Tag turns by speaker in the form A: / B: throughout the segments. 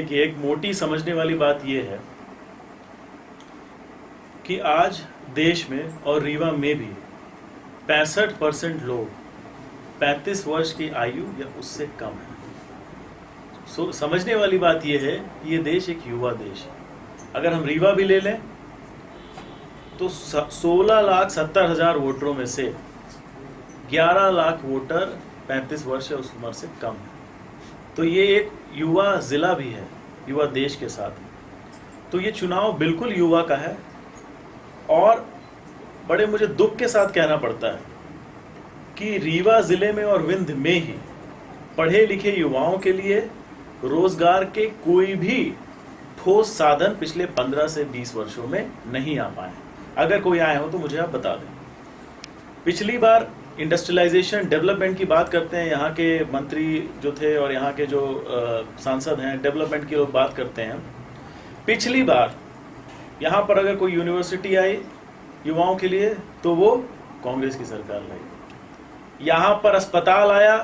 A: देखिए, एक मोटी समझने वाली बात यह है कि आज देश में और रीवा में भी 65% लोग 35 वर्ष की आयु या उससे कम है। समझने वाली बात यह है कि ये देश एक युवा देश है। अगर हम रीवा भी ले लें तो 16,70,000 वोटरों में से 11 लाख वोटर 35 वर्ष या उस उम्र से कम है। तो ये एक युवा जिला भी है, युवा देश के साथ। तो ये चुनाव बिल्कुल युवा का है और बड़े मुझे दुख के साथ कहना पड़ता है कि रीवा जिले में और विंध्य में ही पढ़े लिखे युवाओं के लिए रोजगार के कोई भी ठोस साधन पिछले 15 से 20 वर्षों में नहीं आ पाए। अगर कोई आए हो तो मुझे आप बता दें। पिछली बार इंडस्ट्रियलाइजेशन डेवलपमेंट की बात करते हैं, यहाँ के मंत्री जो थे और यहाँ के जो सांसद हैं डेवलपमेंट की लोग बात करते हैं। पिछली बार यहाँ पर अगर कोई यूनिवर्सिटी आई युवाओं के लिए तो वो कांग्रेस की सरकार लाई। यहाँ पर अस्पताल आया,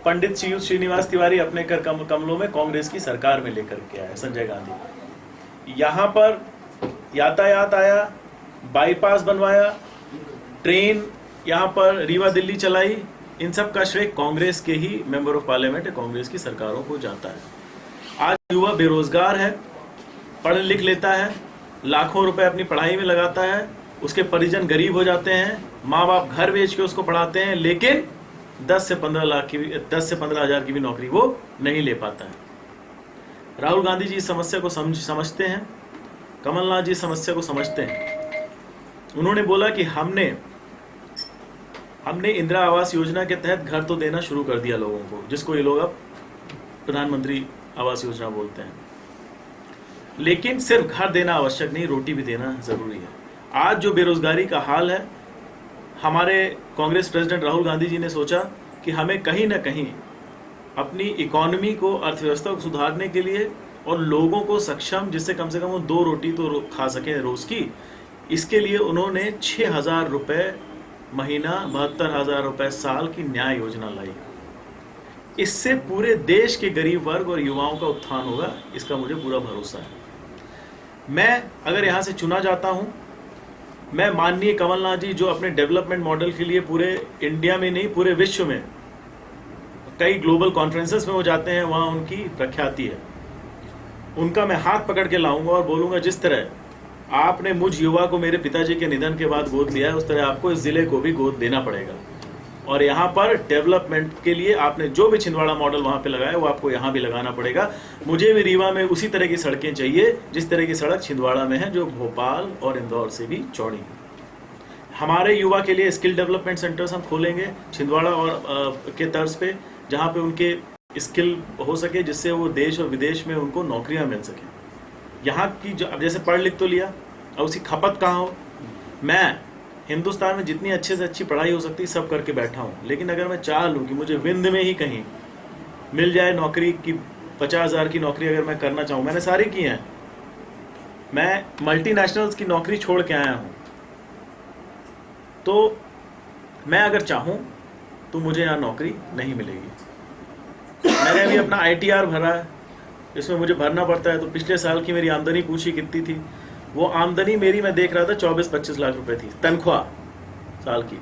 A: पंडित श्रीनिवास तिवारी अपने कर कमलों में कांग्रेस की सरकार में लेकर के आया, संजय गांधी। यहाँ पर यातायात आया, बाईपास बनवाया, ट्रेन यहाँ पर रीवा दिल्ली चलाई। इन सब का श्रेय कांग्रेस के ही मेंबर ऑफ पार्लियामेंट कांग्रेस की सरकारों को जाता है। आज युवा बेरोजगार है, पढ़ लिख लेता है, लाखों रुपए अपनी पढ़ाई में लगाता है, उसके परिजन गरीब हो जाते हैं, माँ बाप घर बेच के उसको पढ़ाते हैं, लेकिन 10 से 15 हजार की भी नौकरी वो नहीं ले पाता है। राहुल गांधी जी इस समस्या को समझते हैं, कमलनाथ जी इस समस्या को समझते हैं। उन्होंने बोला कि हमने इंदिरा आवास योजना के तहत घर तो देना शुरू कर दिया लोगों को, जिसको ये लोग अब प्रधानमंत्री आवास योजना बोलते हैं। लेकिन सिर्फ घर देना आवश्यक नहीं, रोटी भी देना जरूरी है। आज जो बेरोजगारी का हाल है, हमारे कांग्रेस प्रेसिडेंट राहुल गांधी जी ने सोचा कि हमें कहीं ना कहीं अपनी इकोनॉमी को, अर्थव्यवस्था को सुधारने के लिए और लोगों को सक्षम, जिससे कम से कम वो 2 रोटी तो खा सकें रोज की, इसके लिए उन्होंने 6,000 रुपये महीना, 72,000 रुपये साल की न्याय योजना लाई। इससे पूरे देश के गरीब वर्ग और युवाओं का उत्थान होगा, इसका मुझे पूरा भरोसा है। मैं अगर यहाँ से चुना जाता हूँ, मैं माननीय कमलनाथ जी जो अपने डेवलपमेंट मॉडल के लिए पूरे इंडिया में नहीं पूरे विश्व में कई ग्लोबल कॉन्फ्रेंसेस में वो जाते हैं, वहाँ उनकी प्रख्याति है, उनका मैं हाथ पकड़ के लाऊंगा और बोलूँगा जिस तरह आपने मुझ युवा को मेरे पिताजी के निधन के बाद गोद लिया है, उस तरह आपको इस जिले को भी गोद देना पड़ेगा। और यहाँ पर डेवलपमेंट के लिए आपने जो भी छिंदवाड़ा मॉडल वहाँ पे लगाया वो आपको यहाँ भी लगाना पड़ेगा। मुझे भी रीवा में उसी तरह की सड़कें चाहिए जिस तरह की सड़क छिंदवाड़ा में है, जो भोपाल और इंदौर से भी चौड़ी है। हमारे युवा के लिए स्किल डेवलपमेंट सेंटर्स हम खोलेंगे छिंदवाड़ा और के तर्ज पे, जहाँ पे उनके स्किल हो सके, जिससे वो देश और विदेश में उनको नौकरियाँ मिल सकें। यहाँ की जैसे पढ़ लिख तो लिया, और उसकी खपत कहाँ हो। मैं हिंदुस्तान में जितनी अच्छे से अच्छी पढ़ाई हो सकती है सब करके बैठा हूँ, लेकिन अगर मैं चाह लूँ कि मुझे विंध्य में ही कहीं मिल जाए नौकरी की, 50,000 की नौकरी अगर मैं करना चाहूँ, मैंने सारी की हैं, मैं मल्टीनेशनल्स की नौकरी छोड़ के आया हूँ, तो मैं अगर चाहूँ तो मुझे यहाँ नौकरी नहीं मिलेगी। मैंने अभी अपना ITR भरा है, इसमें मुझे भरना पड़ता है। तो पिछले साल की मेरी आमदनी पूछी कितनी थी, वो आमदनी मेरी मैं देख रहा था 24-25 लाख रुपए थी तनख्वाह साल की।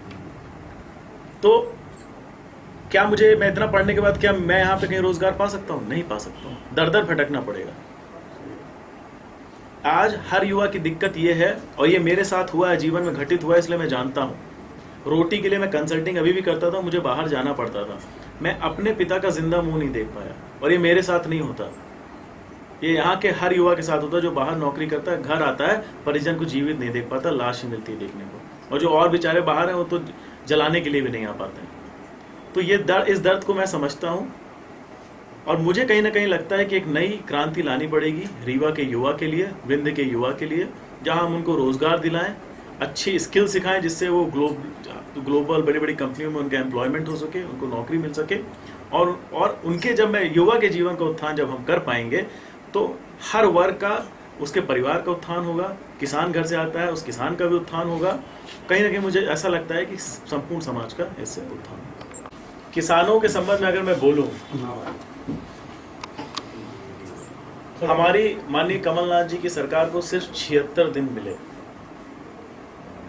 A: तो क्या मैं इतना पढ़ने के बाद क्या मैं यहाँ पे कहीं रोजगार पा सकता हूँ? नहीं पा सकता हूँ, दर दर भटकना पड़ेगा। आज हर युवा की दिक्कत ये है, और ये मेरे साथ हुआ है, जीवन में घटित हुआ है, इसलिए मैं जानता हूँ। रोटी के लिए मैं कंसल्टिंग अभी भी करता था, मुझे बाहर जाना पड़ता था, मैं अपने पिता का जिंदा मुंह नहीं देख पाया। और ये मेरे साथ नहीं होता, ये यहाँ के हर युवा के साथ होता है जो बाहर नौकरी करता है, घर आता है, परिजन को जीवित नहीं देख पाता, लाश ही मिलती है देखने को। और जो और बेचारे बाहर हैं वो तो जलाने के लिए भी नहीं आ पाते हैं। तो ये इस दर्द को मैं समझता हूँ, और मुझे कहीं ना कहीं लगता है कि एक नई क्रांति लानी पड़ेगी रीवा के युवा के लिए, विंध्य के युवा के लिए, जहाँ हम उनको रोजगार दिलाएं, अच्छी स्किल सिखाएं, जिससे वो ग्लोबल बड़ी बड़ी कंपनियों में उनका एम्प्लॉयमेंट हो सके, उनको नौकरी मिल सके। और उनके जब मैं युवा के जीवन का उत्थान जब हम कर पाएंगे तो हर वर्ग का, उसके परिवार का उत्थान होगा। किसान घर से आता है, उस किसान का भी उत्थान होगा। कहीं ना कहीं मुझे ऐसा लगता है कि संपूर्ण समाज का इससे उत्थान होगा। किसानों के संबंध में अगर मैं बोलूं हमारी माननीय कमलनाथ जी की सरकार को सिर्फ 76 दिन मिले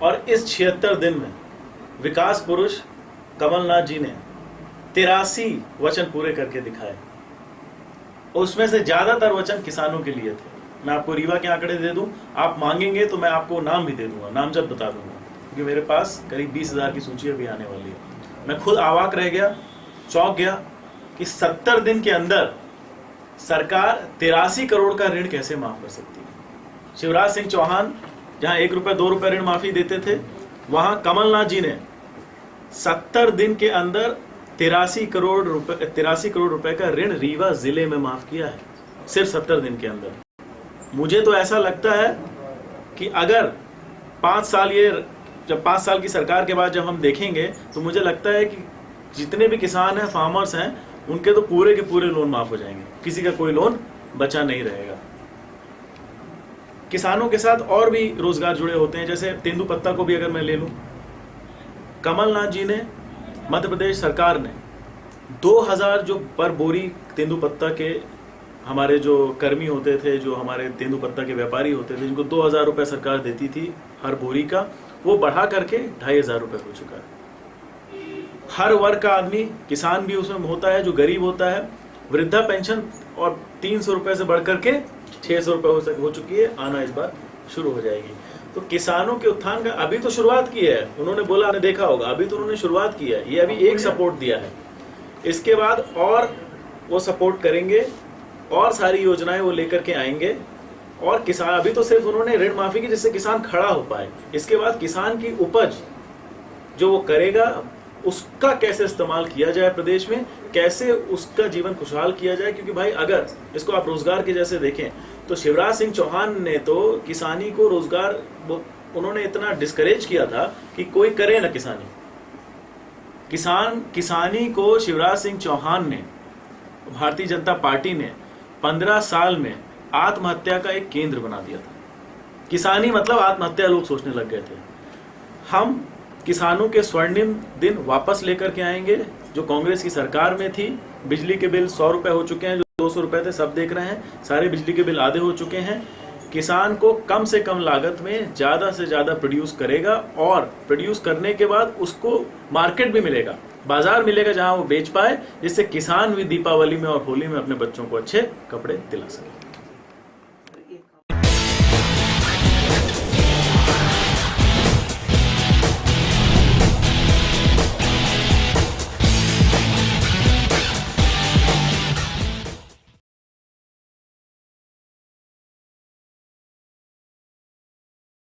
A: और इस 76 दिन में विकास पुरुष कमलनाथ जी ने 83 वचन पूरे करके दिखाए। उसमें से ज्यादातर वचन किसानों के लिए थे। मैं आपको रीवा के आंकड़े दे दूं, आप मांगेंगे तो मैं आपको नाम भी दे दूंगा, नामजद बता दूंगा, क्योंकि मेरे पास करीब 20,000 की सूची अभी आने वाली है। मैं खुद अवाक रह गया, चौंक गया कि 70 दिन के अंदर सरकार 83 करोड़ का ऋण कैसे माफ कर सकती है। शिवराज सिंह चौहान जहां 1 रुपए 2 रुपए ऋण माफी देते थे, वहां कमलनाथ जी ने 70 दिन के अंदर 83 करोड़ रुपए का ऋण रीवा जिले में माफ किया है, सिर्फ 70 दिन के अंदर। मुझे तो ऐसा लगता है कि अगर 5 साल जब 5 साल की सरकार के बाद जब हम देखेंगे तो मुझे लगता है कि जितने भी किसान हैं, फार्मर्स हैं, उनके तो पूरे के पूरे लोन माफ हो जाएंगे, किसी का कोई लोन बचा नहीं रहेगा। किसानों के साथ और भी रोजगार जुड़े होते हैं, जैसे तेंदुपत्ता को भी अगर मैं ले लूं, कमलनाथ जी ने, मध्य प्रदेश सरकार ने 2000 जो पर बोरी तेंदुपत्ता के हमारे जो कर्मी होते थे, जो हमारे तेंदुपत्ता के व्यापारी होते थे, जिनको 2000 रुपये सरकार देती थी हर बोरी का, वो बढ़ा करके 2500 रुपये हो चुका है। हर वर्ग का आदमी, किसान भी उसमें होता है जो गरीब होता है, वृद्धा पेंशन और 300 रुपये से बढ़ करके 600 रुपये हो चुकी है, आना इस बार शुरू हो जाएगी। तो किसानों के उत्थान का अभी तो शुरुआत की है, उन्होंने बोला, आपने देखा होगा, अभी तो उन्होंने शुरुआत की है, ये अभी एक सपोर्ट दिया है, इसके बाद और वो सपोर्ट करेंगे और सारी योजनाएं वो लेकर के आएंगे। और किसान, अभी तो सिर्फ उन्होंने ऋण माफी की जिससे किसान खड़ा हो पाए, इसके बाद किसान की उपज जो वो करेगा उसका कैसे इस्तेमाल किया जाए प्रदेश में, कैसे उसका जीवन खुशहाल किया जाए। क्योंकि भाई अगर इसको आप रोजगार के जैसे देखें तो शिवराज सिंह चौहान ने तो किसानी को रोजगार, उन्होंने इतना डिस्करेज किया था कि कोई करे ना किसानी। किसानी को शिवराज सिंह चौहान ने, भारतीय जनता पार्टी ने 15 साल में आत्महत्या का एक केंद्र बना दिया था। किसानी मतलब आत्महत्या लोग सोचने लग गए थे। हम किसानों के स्वर्णिम दिन वापस लेकर के आएंगे जो कांग्रेस की सरकार में थी। बिजली के बिल 100 रुपए हो चुके हैं, जो 200 रुपए थे सब देख रहे हैं, सारे बिजली के बिल आधे हो चुके हैं। किसान को कम से कम लागत में ज़्यादा से ज़्यादा प्रोड्यूस करेगा और प्रोड्यूस करने के बाद उसको मार्केट भी मिलेगा, बाजार मिलेगा जहां वो बेच पाए, जिससे किसान भी दीपावली में और होली में अपने बच्चों को अच्छे कपड़े दिला सके।